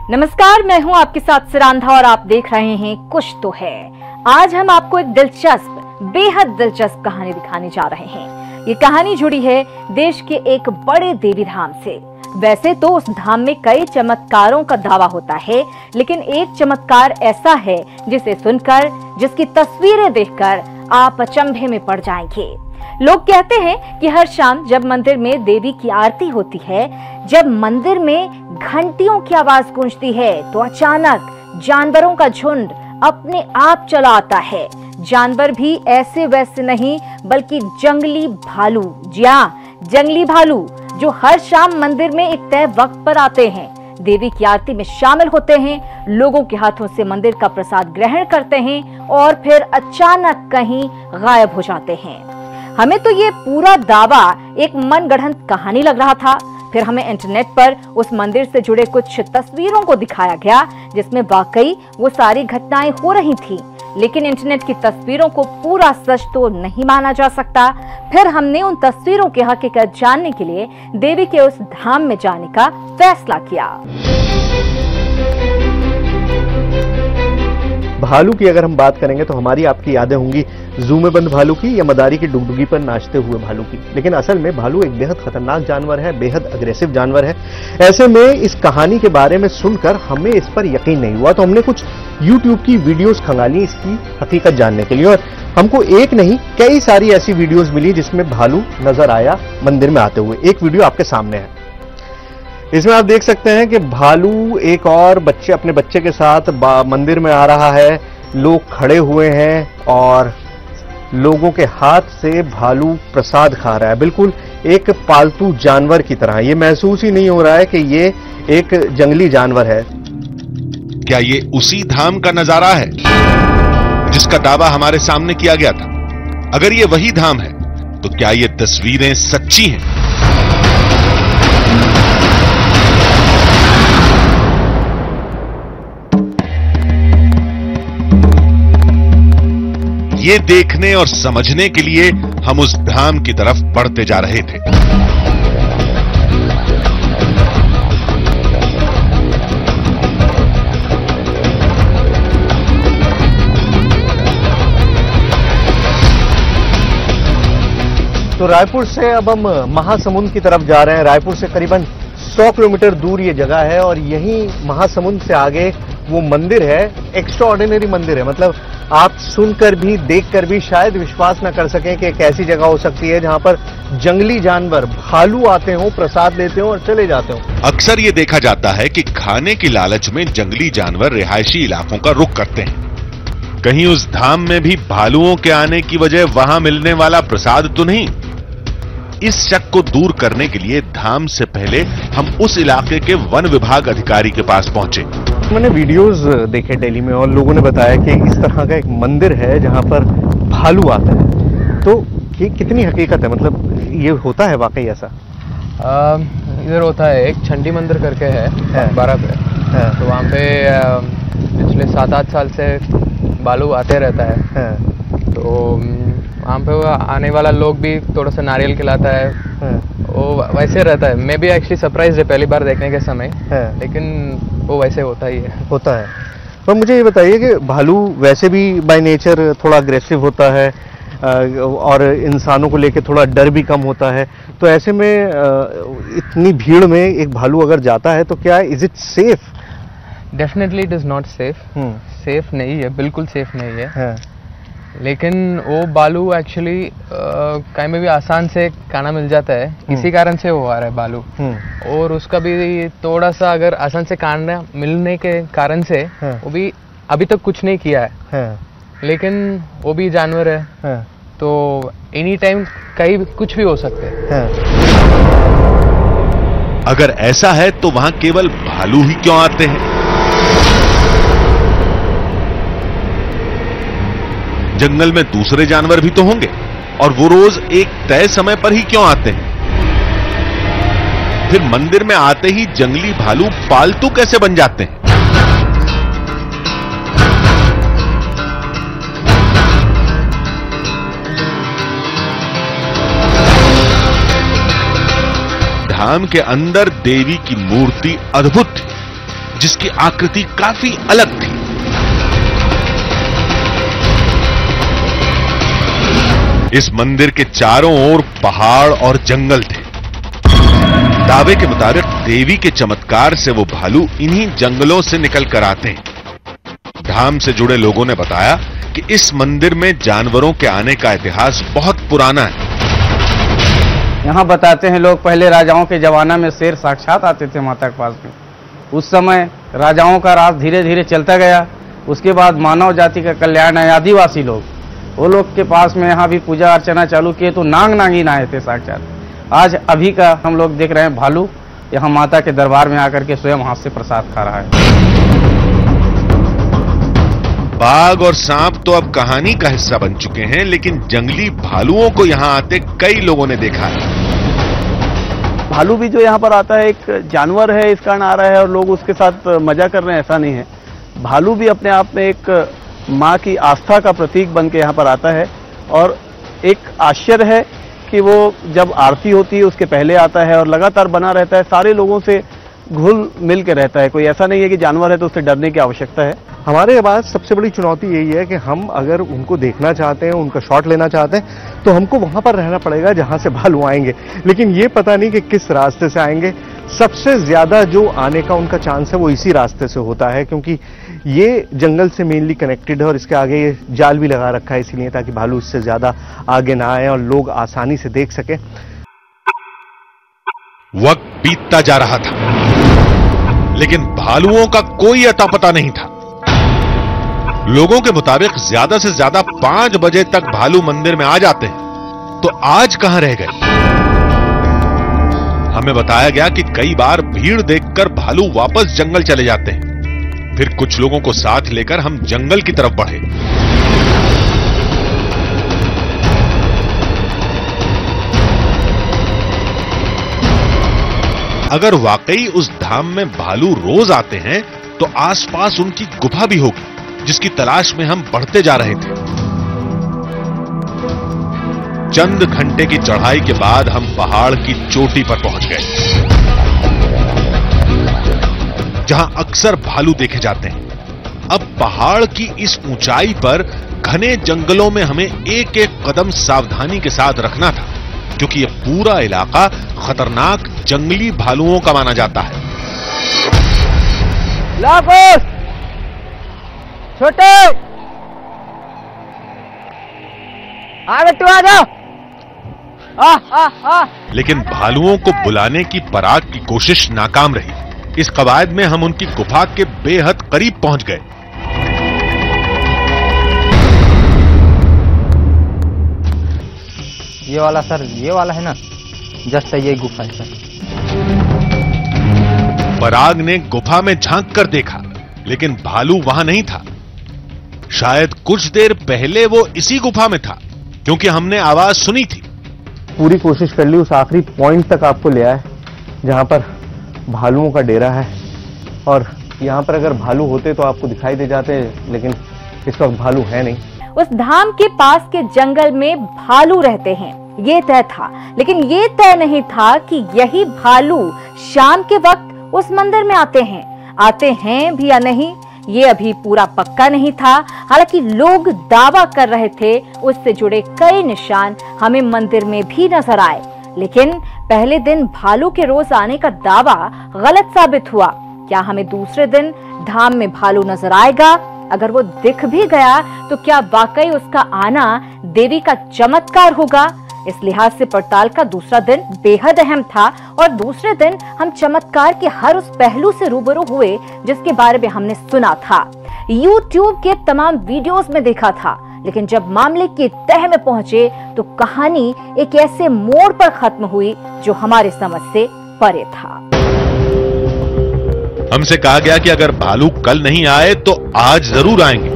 नमस्कार, मैं हूं आपके साथ सिरांधा और आप देख रहे हैं कुछ तो है। आज हम आपको एक दिलचस्प, बेहद दिलचस्प कहानी दिखाने जा रहे हैं। ये कहानी जुड़ी है देश के एक बड़े देवी धाम से। वैसे तो उस धाम में कई चमत्कारों का दावा होता है, लेकिन एक चमत्कार ऐसा है जिसे सुनकर, जिसकी तस्वीरें देखकर आप अचंभे में पड़ जाएंगे। लोग कहते हैं कि हर शाम जब मंदिर में देवी की आरती होती है, जब मंदिर में घंटियों की आवाज गूंजती है, तो अचानक जानवरों का झुंड अपने आप चला आता है। जानवर भी ऐसे वैसे नहीं, बल्कि जंगली भालू। जी हाँ, जंगली भालू जो हर शाम मंदिर में एक तय वक्त पर आते हैं, देवी की आरती में शामिल होते हैं, लोगों के हाथों से मंदिर का प्रसाद ग्रहण करते हैं और फिर अचानक कहीं गायब हो जाते हैं। हमें तो ये पूरा दावा एक मनगढ़ंत कहानी लग रहा था। फिर हमें इंटरनेट पर उस मंदिर से जुड़े कुछ तस्वीरों को दिखाया गया, जिसमें वाकई वो सारी घटनाएं हो रही थी। लेकिन इंटरनेट की तस्वीरों को पूरा सच तो नहीं माना जा सकता। फिर हमने उन तस्वीरों की हकीकत जानने के लिए देवी के उस धाम में जाने का फैसला किया। भालू की अगर हम बात करेंगे तो हमारी आपकी यादें होंगी जू में बंद भालू की या मदारी की डुगडुगी पर नाचते हुए भालू की। लेकिन असल में भालू एक बेहद खतरनाक जानवर है, बेहद अग्रेसिव जानवर है। ऐसे में इस कहानी के बारे में सुनकर हमें इस पर यकीन नहीं हुआ, तो हमने कुछ YouTube की वीडियोस खंगाली इसकी हकीकत जानने के लिए, और हमको एक नहीं कई सारी ऐसी वीडियोस मिली जिसमें भालू नजर आया मंदिर में आते हुए। एक वीडियो आपके सामने है, इसमें आप देख सकते हैं कि भालू एक और अपने बच्चे के साथ मंदिर में आ रहा है। लोग खड़े हुए हैं और लोगों के हाथ से भालू प्रसाद खा रहा है, बिल्कुल एक पालतू जानवर की तरह। ये महसूस ही नहीं हो रहा है कि ये एक जंगली जानवर है। क्या ये उसी धाम का नजारा है जिसका दावा हमारे सामने किया गया था? अगर ये वही धाम है तो क्या ये तस्वीरें सच्ची हैं? ये देखने और समझने के लिए हम उस धाम की तरफ बढ़ते जा रहे थे। तो रायपुर से अब हम महासमुंद की तरफ जा रहे हैं। रायपुर से करीबन 100 किलोमीटर दूर ये जगह है और यहीं महासमुंद से आगे वो मंदिर है। एक्स्ट्राऑर्डिनरी मंदिर है, मतलब आप सुनकर भी देखकर भी शायद विश्वास न कर सकें कि एक ऐसी जगह हो सकती है जहां पर जंगली जानवर भालू आते हो, प्रसाद लेते हो और चले जाते हो। अक्सर ये देखा जाता है कि खाने की लालच में जंगली जानवर रिहायशी इलाकों का रुख करते हैं। कहीं उस धाम में भी भालुओं के आने की वजह वहां मिलने वाला प्रसाद तो नहीं? इस शक को दूर करने के लिए धाम से पहले हम उस इलाके के वन विभाग अधिकारी के पास पहुंचे। मैंने वीडियोस देखे दिल्ली में और लोगों ने बताया कि इस तरह का एक मंदिर है जहां पर भालू आता है। तो ये कितनी हकीकत है, मतलब ये होता है वाकई ऐसा? इधर होता है, एक चंडी मंदिर करके है 12 पे है। तो वहाँ पे पिछले 7-8 साल से भालू आते रहता है। तो वहाँ पे आने वाला लोग भी थोड़ा सा नारियल खिलाता है। वो वैसे रहता है। मैं भी एक्चुअली सरप्राइज है पहली बार देखने के समय, लेकिन वो वैसे होता ही है। होता है। पर मुझे ये बताइए कि भालू वैसे भी बाय नेचर थोड़ा अग्रेसिव होता है और इंसानों को लेके थोड़ा डर भी कम होता है। तो ऐसे में इतनी भीड़ में एक भालू अगर जाता है तो क्या is it safe? Definitely it is not safe. Safe नहीं है, बिल्कुल सेफ नहीं है। लेकिन वो भालू एक्चुअली कहीं में भी आसान से खाना मिल जाता है, इसी कारण से वो आ रहा है भालू। और उसका भी थोड़ा सा अगर आसान से खाना मिलने के कारण से वो भी अभी तक कुछ नहीं किया है। लेकिन वो भी जानवर है, तो एनी टाइम कहीं कुछ भी हो सकता है। अगर ऐसा है तो वहां केवल भालू ही क्यों आते हैं? जंगल में दूसरे जानवर भी तो होंगे, और वो रोज एक तय समय पर ही क्यों आते हैं? फिर मंदिर में आते ही जंगली भालू पालतू कैसे बन जाते हैं? धाम के अंदर देवी की मूर्ति अद्भुत थी, जिसकी आकृति काफी अलग थी। इस मंदिर के चारों ओर पहाड़ और जंगल थे। दावे के मुताबिक देवी के चमत्कार से वो भालू इन्हीं जंगलों से निकल कर आते हैं। धाम से जुड़े लोगों ने बताया कि इस मंदिर में जानवरों के आने का इतिहास बहुत पुराना है। यहाँ बताते हैं लोग, पहले राजाओं के जमाना में शेर साक्षात आते थे माता के पास में। उस समय राजाओं का राज धीरे धीरे चलता गया। उसके बाद मानव जाति का कल्याण है, आदिवासी लोग, वो लोग के पास में यहाँ भी पूजा अर्चना चालू किए तो नाग नागिन आए थे साक्षात। आज अभी का हम लोग देख रहे हैं भालू यहाँ माता के दरबार में आकर के स्वयं हाथ से प्रसाद खा रहा है। बाघ और सांप तो अब कहानी का हिस्सा बन चुके हैं, लेकिन जंगली भालुओं को यहाँ आते कई लोगों ने देखा है। भालू भी जो यहाँ पर आता है एक जानवर है, इस कारण आ रहा है और लोग उसके साथ मजा कर रहे हैं, ऐसा नहीं है। भालू भी अपने आप में एक माँ की आस्था का प्रतीक बन के यहाँ पर आता है और एक आश्चर्य है कि वो जब आरती होती है उसके पहले आता है और लगातार बना रहता है, सारे लोगों से घुल मिल के रहता है। कोई ऐसा नहीं है कि जानवर है तो उससे डरने की आवश्यकता है। हमारे पास सबसे बड़ी चुनौती यही है कि हम अगर उनको देखना चाहते हैं, उनका शॉट लेना चाहते हैं, तो हमको वहां पर रहना पड़ेगा जहां से भालू आएंगे, लेकिन ये पता नहीं कि किस रास्ते से आएंगे। सबसे ज्यादा जो आने का उनका चांस है वो इसी रास्ते से होता है, क्योंकि ये जंगल से मेनली कनेक्टेड है और इसके आगे ये जाल भी लगा रखा है, इसीलिए ताकि भालू इससे ज्यादा आगे ना आए और लोग आसानी से देख सके। वक्त बीतता जा रहा था, लेकिन भालुओं का कोई अता पता नहीं था। लोगों के मुताबिक ज्यादा से ज्यादा 5 बजे तक भालू मंदिर में आ जाते हैं, तो आज कहां रह गए? हमें बताया गया कि कई बार भीड़ देखकर भालू वापस जंगल चले जाते हैं। फिर कुछ लोगों को साथ लेकर हम जंगल की तरफ बढ़े। अगर वाकई उस धाम में भालू रोज आते हैं तो आसपास उनकी गुफा भी होगी, जिसकी तलाश में हम बढ़ते जा रहे थे। चंद घंटे की चढ़ाई के बाद हम पहाड़ की चोटी पर पहुंच गए, जहां अक्सर भालू देखे जाते हैं। अब पहाड़ की इस ऊंचाई पर घने जंगलों में हमें एक एक कदम सावधानी के साथ रखना था, क्योंकि यह पूरा इलाका खतरनाक जंगली भालुओं का माना जाता है। छोटे आ बेटू आ जाओ। लेकिन भालुओं को बुलाने की पराग की कोशिश नाकाम रही। इस कवायद में हम उनकी गुफा के बेहद करीब पहुंच गए। ये वाला सर, ये वाला है ना, जस्ट ये गुफा है सर। पराग ने गुफा में झांक कर देखा, लेकिन भालू वहां नहीं था। शायद कुछ देर पहले वो इसी गुफा में था, क्योंकि हमने आवाज सुनी थी। पूरी कोशिश कर ली, उस आखिरी पॉइंट तक आपको ले आए जहां पर भालुओं का डेरा है, और यहां पर अगर भालू होते तो आपको दिखाई दे जाते, लेकिन इस वक्त भालू है नहीं। उस धाम के पास के जंगल में भालू रहते हैं, ये तय था, लेकिन ये तय नहीं था कि यही भालू शाम के वक्त उस मंदिर में आते हैं भी या नहीं, ये अभी पूरा पक्का नहीं था। हालांकि लोग दावा कर रहे थे, उससे जुड़े कई निशान हमें मंदिर में भी नजर आए, लेकिन पहले दिन भालू के रोज आने का दावा गलत साबित हुआ। क्या हमें दूसरे दिन धाम में भालू नजर आएगा? अगर वो दिख भी गया तो क्या वाकई उसका आना देवी का चमत्कार होगा? इस लिहाज से पड़ताल का दूसरा दिन बेहद अहम था, और दूसरे दिन हम चमत्कार के हर उस पहलू से रूबरू हुए जिसके बारे में हमने सुना था, YouTube के तमाम वीडियोस में देखा था। लेकिन जब मामले की तह में पहुंचे तो कहानी एक ऐसे मोड़ पर खत्म हुई जो हमारे समझ से परे था। हमसे कहा गया कि अगर भालू कल नहीं आए तो आज जरूर आएंगे।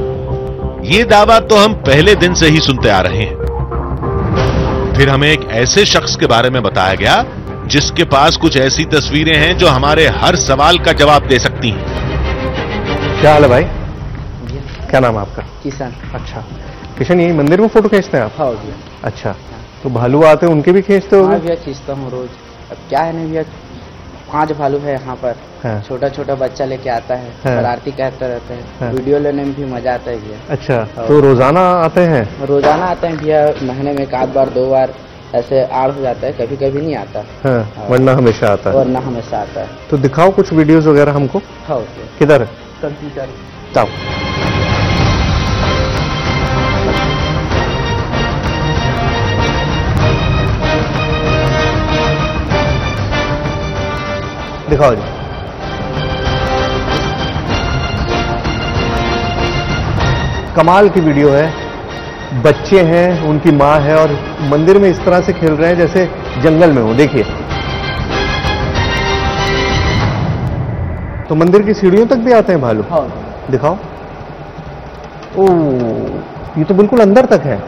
ये दावा तो हम पहले दिन से ही सुनते आ रहे हैं। फिर हमें एक ऐसे शख्स के बारे में बताया गया जिसके पास कुछ ऐसी तस्वीरें हैं जो हमारे हर सवाल का जवाब दे सकती हैं। क्या हाल है भाई? क्या नाम है आपका? किशन। अच्छा किशन, यही मंदिर में फोटो खींचते हैं आप? हाँ भैया। अच्छा, तो भालू आते हैं उनके भी खींचते हो? हाँ भैया, खींचता हूँ रोज। अब क्या है नहीं भैया, 5 भालू है यहाँ पर। हाँ। छोटा छोटा बच्चा लेके आता है, हाँ। शरारती कहते रहते हैं। हाँ। वीडियो लेने में भी मजा आता है भैया। अच्छा, तो रोजाना आते हैं? रोजाना आते हैं भैया, महीने में 1 बार 2 बार ऐसे आड़ हो जाता है, कभी कभी नहीं आता। हाँ, वरना हमेशा आता है। वरना हमेशा आता है। तो दिखाओ कुछ वीडियोस वगैरह हमको। हाँ, किधर? कंप्यूटर। जाओ। दिखाओ जी। कमाल की वीडियो है। बच्चे हैं, उनकी माँ है और मंदिर में इस तरह से खेल रहे हैं जैसे जंगल में हो। देखिए, तो मंदिर की सीढ़ियों तक भी आते हैं भालू। हाँ। दिखाओ। ओह, ये तो बिल्कुल अंदर तक है।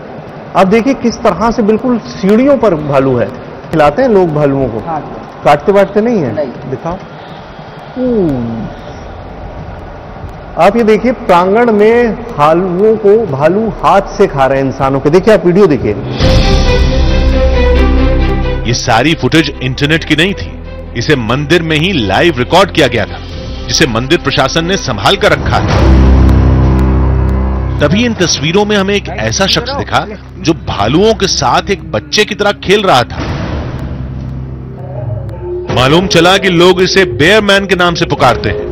आप देखिए किस तरह से बिल्कुल सीढ़ियों पर भालू है। खिलाते हैं लोग भालुओं को? हाँ। काटते बाटते नहीं है? नहीं। दिखाओ। आप ये देखिए, प्रांगण में भालुओं को भालू हाथ से खा रहे हैं इंसानों के। देखिए, आप वीडियो देखिए। ये सारी फुटेज इंटरनेट की नहीं थी, इसे मंदिर में ही लाइव रिकॉर्ड किया गया था, जिसे मंदिर प्रशासन ने संभाल कर रखा है। तभी इन तस्वीरों में हमें एक ऐसा शख्स दिखा जो भालुओं के साथ एक बच्चे की तरह खेल रहा था। मालूम चला कि लोग इसे बेयर मैन के नाम से पुकारते हैं।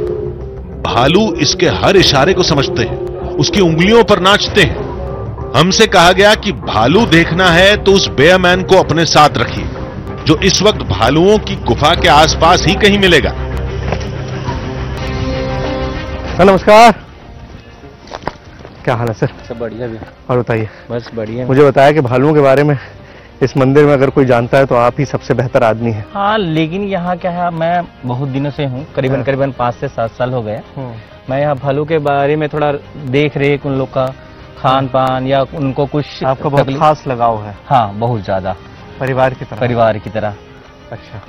भालू इसके हर इशारे को समझते हैं, उसकी उंगलियों पर नाचते हैं। हमसे कहा गया कि भालू देखना है तो उस बेयर मैन को अपने साथ रखिए, जो इस वक्त भालुओं की गुफा के आसपास ही कहीं मिलेगा। नमस्कार, क्या हाल है सर? सब बढ़िया भी। और बताइए। बस बढ़िया। मुझे बताया कि भालुओं के बारे में इस मंदिर में अगर कोई जानता है तो आप ही सबसे बेहतर आदमी हैं। हाँ, लेकिन यहाँ क्या है, मैं बहुत दिनों से हूँ, करीबन 5 से 7 साल हो गए। मैं यहाँ भालू के बारे में थोड़ा देख रेख, उन लोग का खान पान या उनको कुछ आपका बहुत खास लगाव है? हाँ, बहुत ज्यादा। परिवार की तरह? परिवार की तरह। अच्छा,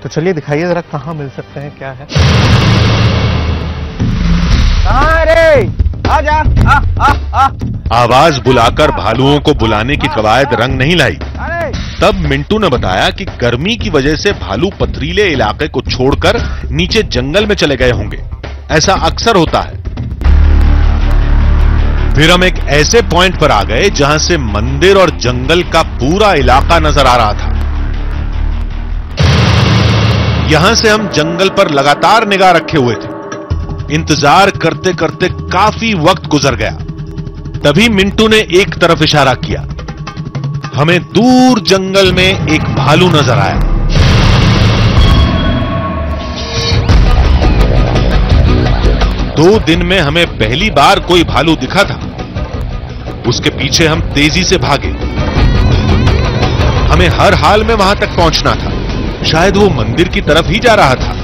तो चलिए दिखाइए जरा, कहाँ मिल सकते हैं, क्या है? आजा। आवाज बुलाकर भालुओं को बुलाने की कवायद रंग नहीं लाई। तब मिंटू ने बताया कि गर्मी की वजह से भालू पथरीले इलाके को छोड़कर नीचे जंगल में चले गए होंगे। ऐसा अक्सर होता है। फिर हम एक ऐसे पॉइंट पर आ गए जहां से मंदिर और जंगल का पूरा इलाका नजर आ रहा था। यहां से हम जंगल पर लगातार निगाह रखे हुए थे। इंतजार करते करते काफी वक्त गुजर गया। तभी मिंटू ने एक तरफ इशारा किया। हमें दूर जंगल में एक भालू नजर आया। दो दिन में हमें पहली बार कोई भालू दिखा था। उसके पीछे हम तेजी से भागे। हमें हर हाल में वहां तक पहुंचना था। शायद वो मंदिर की तरफ ही जा रहा था।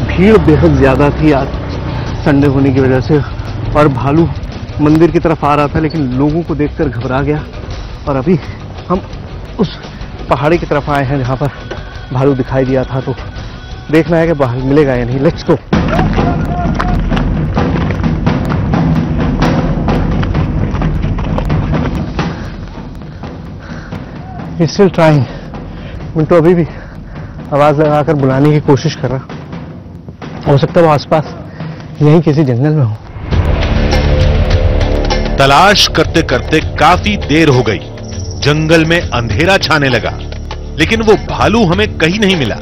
भीड़ बेहद ज्यादा थी आज संडे होने की वजह से, और भालू मंदिर की तरफ आ रहा था, लेकिन लोगों को देखकर घबरा गया। और अभी हम उस पहाड़ी की तरफ आए हैं जहां पर भालू दिखाई दिया था। तो देखना है कि भालू मिलेगा या नहीं। Let's go. Still trying. Mintu अभी भी आवाज लगाकर बुलाने की कोशिश कर रहा। हो सकता है वो आसपास यहीं किसी जंगल में हो। तलाश करते करते काफी देर हो गई। जंगल में अंधेरा छाने लगा, लेकिन वो भालू हमें कहीं नहीं मिला।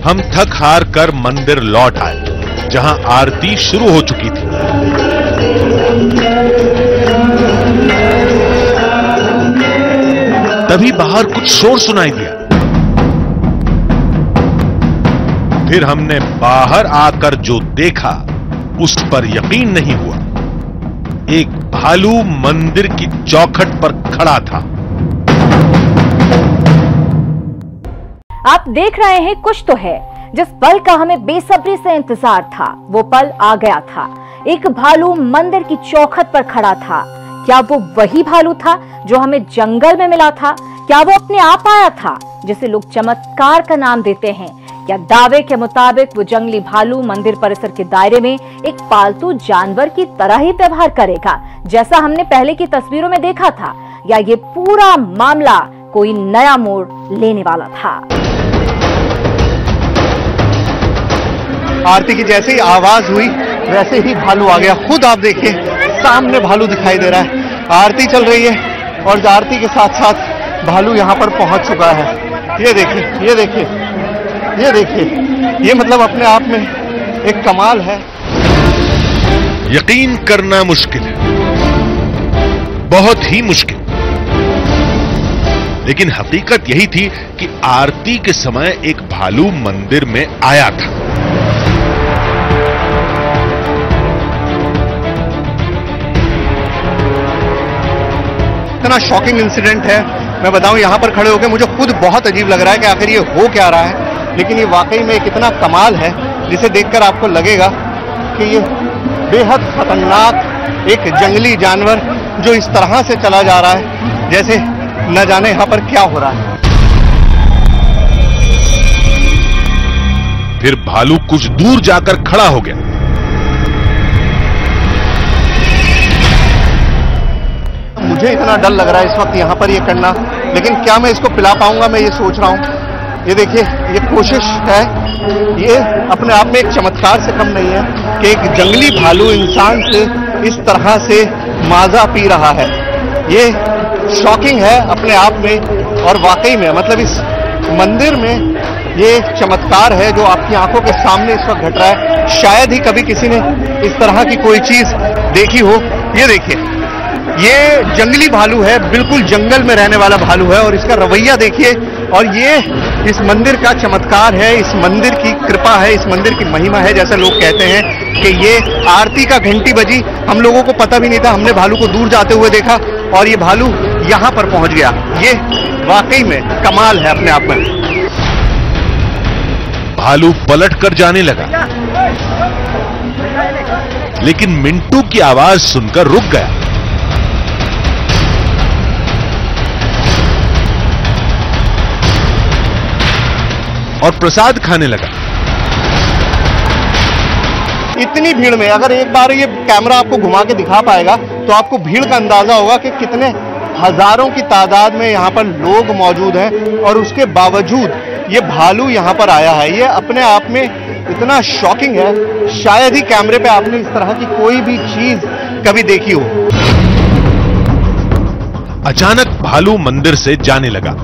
हम थक हार कर मंदिर लौट आए, जहां आरती शुरू हो चुकी थी। तभी बाहर कुछ शोर सुनाई दिया। फिर हमने बाहर आकर जो देखा उस पर यकीन नहीं हुआ। एक भालू मंदिर की चौखट पर खड़ा था। आप देख रहे हैं कुछ तो है। जिस पल का हमें बेसब्री से इंतजार था, वो पल आ गया था। एक भालू मंदिर की चौखट पर खड़ा था। क्या वो वही भालू था जो हमें जंगल में मिला था? क्या वो अपने आप आया था, जिसे लोग चमत्कार का नाम देते हैं? या दावे के मुताबिक वो जंगली भालू मंदिर परिसर के दायरे में एक पालतू जानवर की तरह ही व्यवहार करेगा, जैसा हमने पहले की तस्वीरों में देखा था? या ये पूरा मामला कोई नया मोड़ लेने वाला था? आरती की जैसे ही आवाज हुई वैसे ही भालू आ गया। खुद आप देखिए सामने भालू दिखाई दे रहा है। आरती चल रही है और आरती के साथ साथ भालू यहां पर पहुंच चुका है। ये देखिए, ये देखिए, ये देखिए, ये मतलब अपने आप में एक कमाल है। यकीन करना मुश्किल है, बहुत ही मुश्किल। लेकिन हकीकत यही थी कि आरती के समय एक भालू मंदिर में आया था। इतना शॉकिंग इंसिडेंट है, मैं बताऊं यहां पर खड़े होकर मुझे खुद बहुत अजीब लग रहा है कि आखिर ये हो क्या रहा है। लेकिन ये वाकई में कितना कमाल है जिसे देखकर आपको लगेगा कि ये बेहद खतरनाक एक जंगली जानवर जो इस तरह से चला जा रहा है जैसे न जाने यहां पर क्या हो रहा है। फिर भालू कुछ दूर जाकर खड़ा हो गया। मुझे इतना डर लग रहा है इस वक्त यहां पर ये करना, लेकिन क्या मैं इसको पिला पाऊंगा, मैं ये सोच रहा हूं। ये देखिए, ये कोशिश है, ये अपने आप में एक चमत्कार से कम नहीं है कि एक जंगली भालू इंसान से इस तरह से माजा पी रहा है। ये शॉकिंग है अपने आप में और वाकई में मतलब इस मंदिर में ये चमत्कार है जो आपकी आंखों के सामने इस वक्त घट रहा है। शायद ही कभी किसी ने इस तरह की कोई चीज देखी हो। ये देखिए, ये जंगली भालू है, बिल्कुल जंगल में रहने वाला भालू है और इसका रवैया देखिए। और ये इस मंदिर का चमत्कार है, इस मंदिर की कृपा है, इस मंदिर की महिमा है। जैसे लोग कहते हैं कि ये आरती का घंटी बजी, हम लोगों को पता भी नहीं था, हमने भालू को दूर जाते हुए देखा और ये भालू यहां पर पहुंच गया। ये वाकई में कमाल है अपने आप में। भालू पलट कर जाने लगा, लेकिन मिंटू की आवाज सुनकर रुक गया। और प्रसाद खाने लगा। इतनी भीड़ में अगर एक बार ये कैमरा आपको घुमा के दिखा पाएगा तो आपको भीड़ का अंदाजा होगा कि कितने हजारों की तादाद में यहाँ पर लोग मौजूद हैं और उसके बावजूद ये भालू यहाँ पर आया है। ये अपने आप में इतना शॉकिंग है, शायद ही कैमरे पे आपने इस तरह की कोई भी चीज कभी देखी हो। अचानक भालू मंदिर से जाने लगा।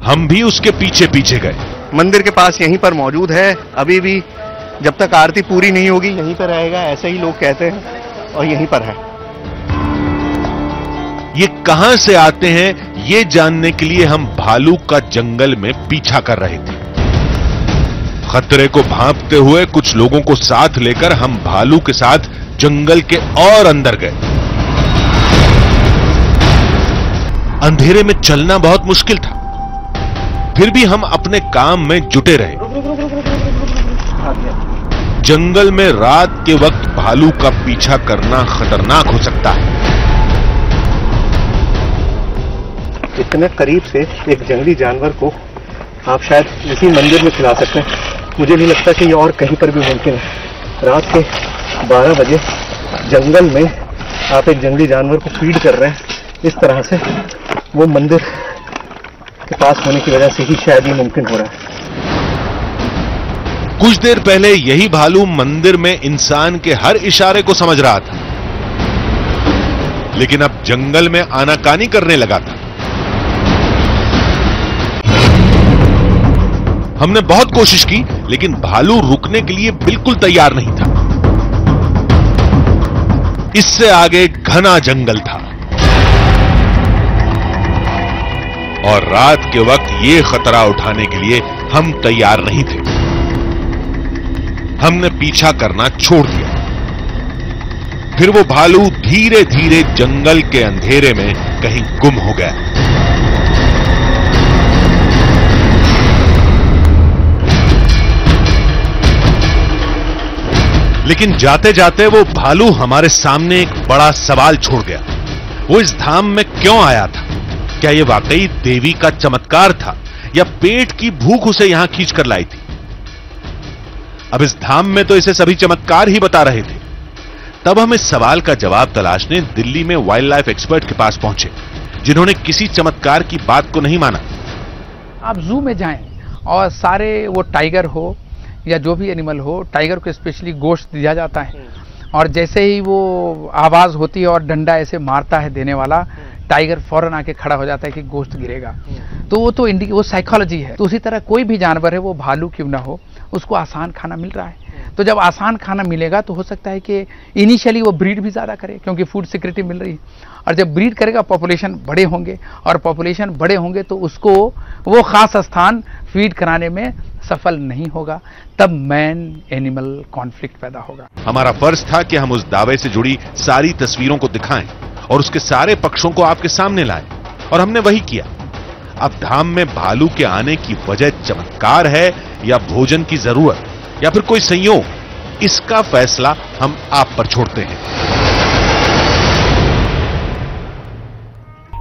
हम भी उसके पीछे पीछे गए। मंदिर के पास यहीं पर मौजूद है, अभी भी जब तक आरती पूरी नहीं होगी यहीं पर रहेगा, ऐसे ही लोग कहते हैं, और यहीं पर है। ये कहां से आते हैं ये जानने के लिए हम भालू का जंगल में पीछा कर रहे थे। खतरे को भांपते हुए कुछ लोगों को साथ लेकर हम भालू के साथ जंगल के और अंदर गए। अंधेरे में चलना बहुत मुश्किल था, फिर भी हम अपने काम में जुटे रहे। जंगल में रात के वक्त भालू का पीछा करना खतरनाक हो सकता है। इतने करीब से एक जंगली जानवर को आप शायद इसी मंदिर में खिला सकते हैं। मुझे नहीं लगता कि ये और कहीं पर भी मुमकिन है। रात के 12 बजे जंगल में आप एक जंगली जानवर को फीड कर रहे हैं इस तरह से, वो मंदिर के पास होने की वजह से ही शायद ये मुमकिन हो रहा है। कुछ देर पहले यही भालू मंदिर में इंसान के हर इशारे को समझ रहा था, लेकिन अब जंगल में आनाकानी करने लगा था। हमने बहुत कोशिश की, लेकिन भालू रुकने के लिए बिल्कुल तैयार नहीं था। इससे आगे घना जंगल था और रात के वक्त ये खतरा उठाने के लिए हम तैयार नहीं थे। हमने पीछा करना छोड़ दिया। फिर वो भालू धीरे धीरे जंगल के अंधेरे में कहीं गुम हो गया। लेकिन जाते जाते वो भालू हमारे सामने एक बड़ा सवाल छोड़ गया। वो इस धाम में क्यों आया था? क्या यह वाकई देवी का चमत्कार था या पेट की भूख उसे यहां खींच कर लाई थी? अब इस धाम में तो इसे सभी चमत्कार ही बता रहे थे। तब हम इस सवाल का जवाब तलाशने दिल्ली में वाइल्ड लाइफ एक्सपर्ट के पास पहुंचे, जिन्होंने किसी चमत्कार की बात को नहीं माना। आप जू में जाएं और सारे वो टाइगर हो या जो भी एनिमल हो, टाइगर को स्पेशली गोश्त दिया जाता है और जैसे ही वो आवाज़ होती है और डंडा ऐसे मारता है देने वाला, टाइगर फौरन आके खड़ा हो जाता है कि गोश्त गिरेगा। तो वो साइकोलॉजी है। तो उसी तरह कोई भी जानवर है, वो भालू क्यों ना हो, उसको आसान खाना मिल रहा है। तो जब आसान खाना मिलेगा तो हो सकता है कि इनिशियली वो ब्रीड भी ज़्यादा करे क्योंकि फूड सिक्योरिटी मिल रही है, और जब ब्रीड करेगा पॉपुलेशन बड़े होंगे, और पॉपुलेशन बड़े होंगे तो उसको वो खास स्थान फीड कराने में सफल नहीं होगा, तब मैन एनिमल कॉन्फ्लिक्ट पैदा होगा। हमारा फर्ज था कि हम उस दावे से जुड़ी सारी तस्वीरों को दिखाएं और उसके सारे पक्षों को आपके सामने लाएं, और हमने वही किया। अब धाम में भालू के आने की वजह चमत्कार है या भोजन की जरूरत या फिर कोई संयोग, इसका फैसला हम आप पर छोड़ते हैं।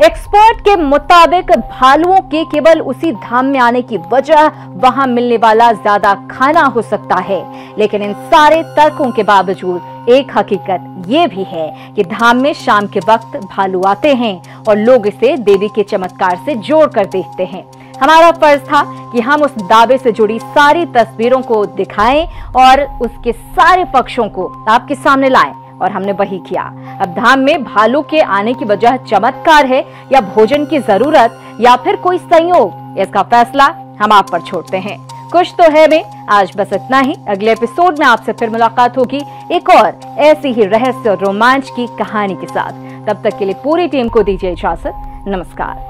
एक्सपर्ट के मुताबिक भालुओं के केवल उसी धाम में आने की वजह वहां मिलने वाला ज्यादा खाना हो सकता है, लेकिन इन सारे तर्कों के बावजूद एक हकीकत ये भी है कि धाम में शाम के वक्त भालू आते हैं और लोग इसे देवी के चमत्कार से जोड़कर देखते हैं। हमारा फर्ज था कि हम उस दावे से जुड़ी सारी तस्वीरों को दिखाएं और उसके सारे पक्षों को आपके सामने लाएं, और हमने वही किया। अब धाम में भालू के आने की वजह चमत्कार है या भोजन की जरूरत या फिर कोई संयोग, इसका फैसला हम आप पर छोड़ते हैं। कुछ तो है में आज बस इतना ही। अगले एपिसोड में आपसे फिर मुलाकात होगी एक और ऐसी ही रहस्य और रोमांच की कहानी के साथ। तब तक के लिए पूरी टीम को दीजिए इजाजत। नमस्कार।